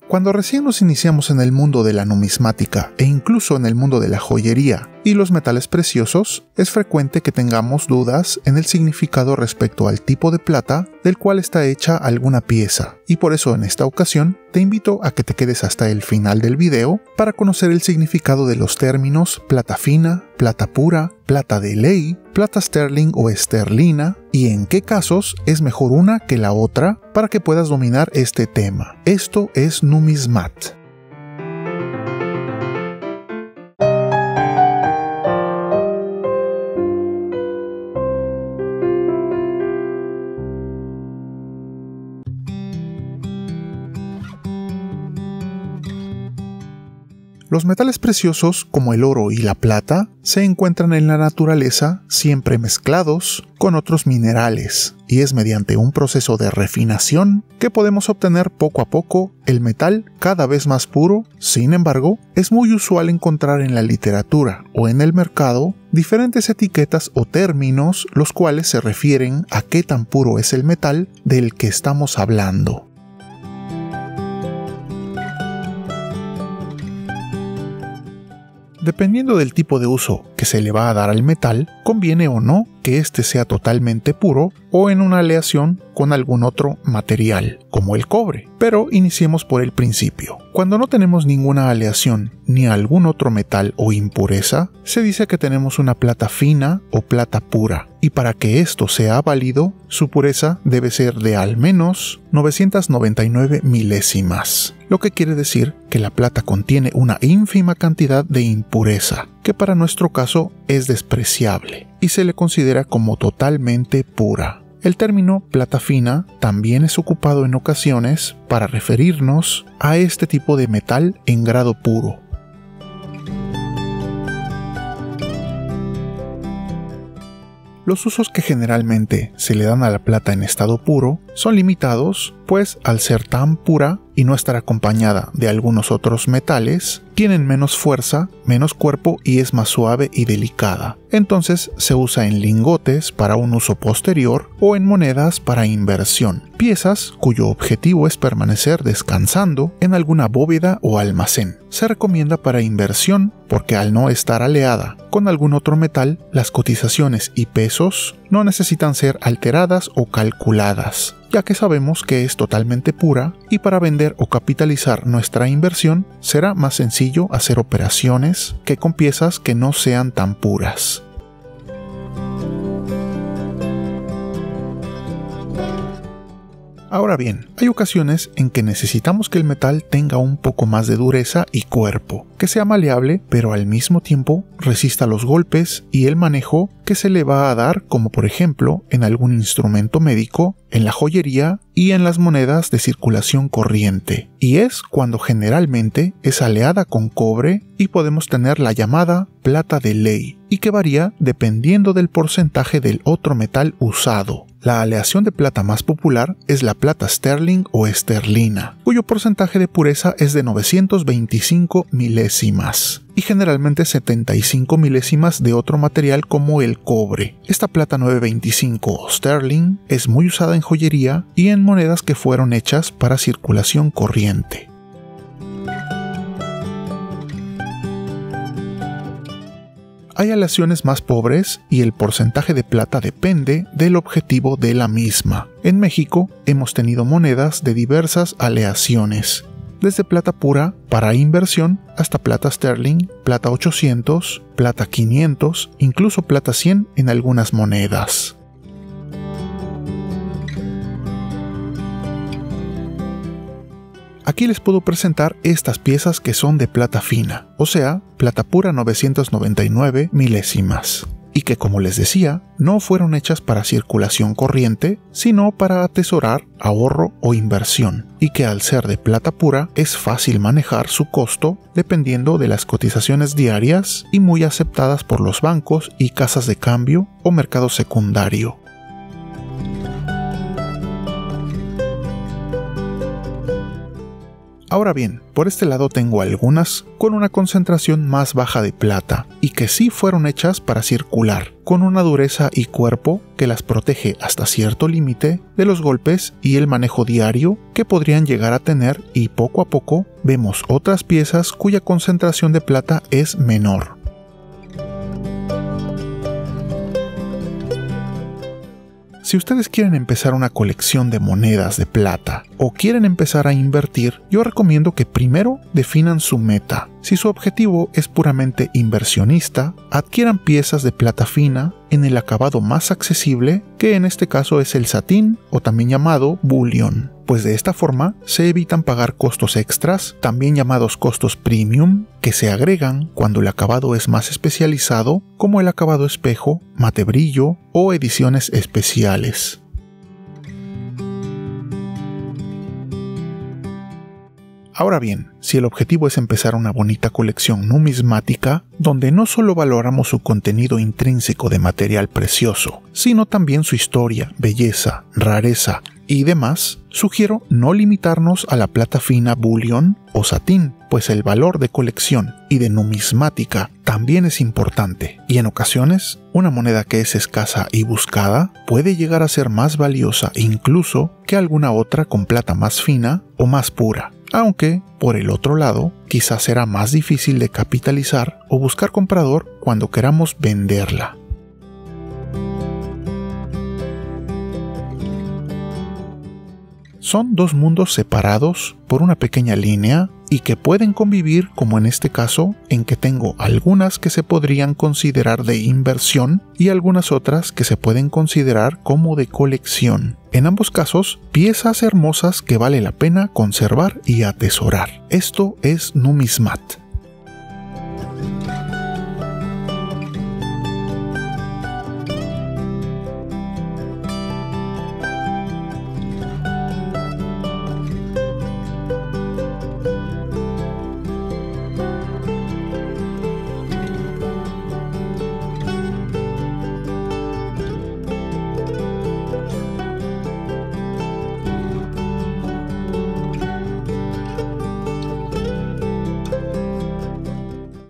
Cuando recién nos iniciamos en el mundo de la numismática e incluso en el mundo de la joyería y los metales preciosos, es frecuente que tengamos dudas en el significado respecto al tipo de plata del cual está hecha alguna pieza, y por eso en esta ocasión te invito a que te quedes hasta el final del video para conocer el significado de los términos plata fina, plata pura, plata de ley, plata sterling o esterlina, y en qué casos es mejor una que la otra para que puedas dominar este tema. Esto es Numismat. Los metales preciosos, como el oro y la plata, se encuentran en la naturaleza siempre mezclados con otros minerales, y es mediante un proceso de refinación que podemos obtener poco a poco el metal cada vez más puro. Sin embargo, es muy usual encontrar en la literatura o en el mercado diferentes etiquetas o términos los cuales se refieren a qué tan puro es el metal del que estamos hablando. Dependiendo del tipo de uso que se le va a dar al metal, conviene o no que éste sea totalmente puro o en una aleación con algún otro material, como el cobre. Pero iniciemos por el principio. Cuando no tenemos ninguna aleación ni algún otro metal o impureza, se dice que tenemos una plata fina o plata pura, y para que esto sea válido, su pureza debe ser de al menos 999 milésimas, lo que quiere decir que la plata contiene una ínfima cantidad de impureza, que para nuestro caso es despreciable, y se le considera como totalmente pura. El término plata fina también es ocupado en ocasiones para referirnos a este tipo de metal en grado puro. Los usos que generalmente se le dan a la plata en estado puro son limitados, pues al ser tan pura y no estar acompañada de algunos otros metales, tienen menos fuerza, menos cuerpo y es más suave y delicada. Entonces se usa en lingotes para un uso posterior o en monedas para inversión, piezas cuyo objetivo es permanecer descansando en alguna bóveda o almacén. Se recomienda para inversión porque al no estar aleada con algún otro metal, las cotizaciones y pesos no necesitan ser alteradas o calculadas, ya que sabemos que es totalmente pura, y para vender o capitalizar nuestra inversión será más sencillo hacer operaciones que con piezas que no sean tan puras. Ahora bien, hay ocasiones en que necesitamos que el metal tenga un poco más de dureza y cuerpo, que sea maleable pero al mismo tiempo resista los golpes y el manejo que se le va a dar, como por ejemplo en algún instrumento médico, en la joyería y en las monedas de circulación corriente, y es cuando generalmente es aleada con cobre y podemos tener la llamada plata de ley, y que varía dependiendo del porcentaje del otro metal usado. La aleación de plata más popular es la plata sterling o esterlina, cuyo porcentaje de pureza es de 925 milésimas, y generalmente 75 milésimas de otro material como el cobre. Esta plata 925 o sterling es muy usada en joyería y en monedas que fueron hechas para circulación corriente. Hay aleaciones más pobres y el porcentaje de plata depende del objetivo de la misma. En México hemos tenido monedas de diversas aleaciones, desde plata pura para inversión hasta plata sterling, plata 800, plata 500, incluso plata 100 en algunas monedas. Aquí les puedo presentar estas piezas que son de plata fina, o sea, plata pura 999 milésimas, y que, como les decía, no fueron hechas para circulación corriente, sino para atesorar, ahorro o inversión, y que al ser de plata pura es fácil manejar su costo dependiendo de las cotizaciones diarias y muy aceptadas por los bancos y casas de cambio o mercado secundario. Ahora bien, por este lado tengo algunas con una concentración más baja de plata y que sí fueron hechas para circular, con una dureza y cuerpo que las protege hasta cierto límite de los golpes y el manejo diario que podrían llegar a tener, y poco a poco vemos otras piezas cuya concentración de plata es menor. Si ustedes quieren empezar una colección de monedas de plata o quieren empezar a invertir, yo recomiendo que primero definan su meta. Si su objetivo es puramente inversionista, adquieran piezas de plata fina en el acabado más accesible, que en este caso es el satín o también llamado bullion, pues de esta forma se evitan pagar costos extras, también llamados costos premium, que se agregan cuando el acabado es más especializado, como el acabado espejo, mate brillo o ediciones especiales. Ahora bien, si el objetivo es empezar una bonita colección numismática, donde no solo valoramos su contenido intrínseco de material precioso, sino también su historia, belleza, rareza y demás, sugiero no limitarnos a la plata fina bullion o satín, pues el valor de colección y de numismática también es importante, y en ocasiones una moneda que es escasa y buscada puede llegar a ser más valiosa incluso que alguna otra con plata más fina o más pura. Aunque, por el otro lado, quizás será más difícil de capitalizar o buscar comprador cuando queramos venderla. Son dos mundos separados por una pequeña línea y que pueden convivir, como en este caso, en que tengo algunas que se podrían considerar de inversión y algunas otras que se pueden considerar como de colección. En ambos casos, piezas hermosas que vale la pena conservar y atesorar. Esto es Numismat.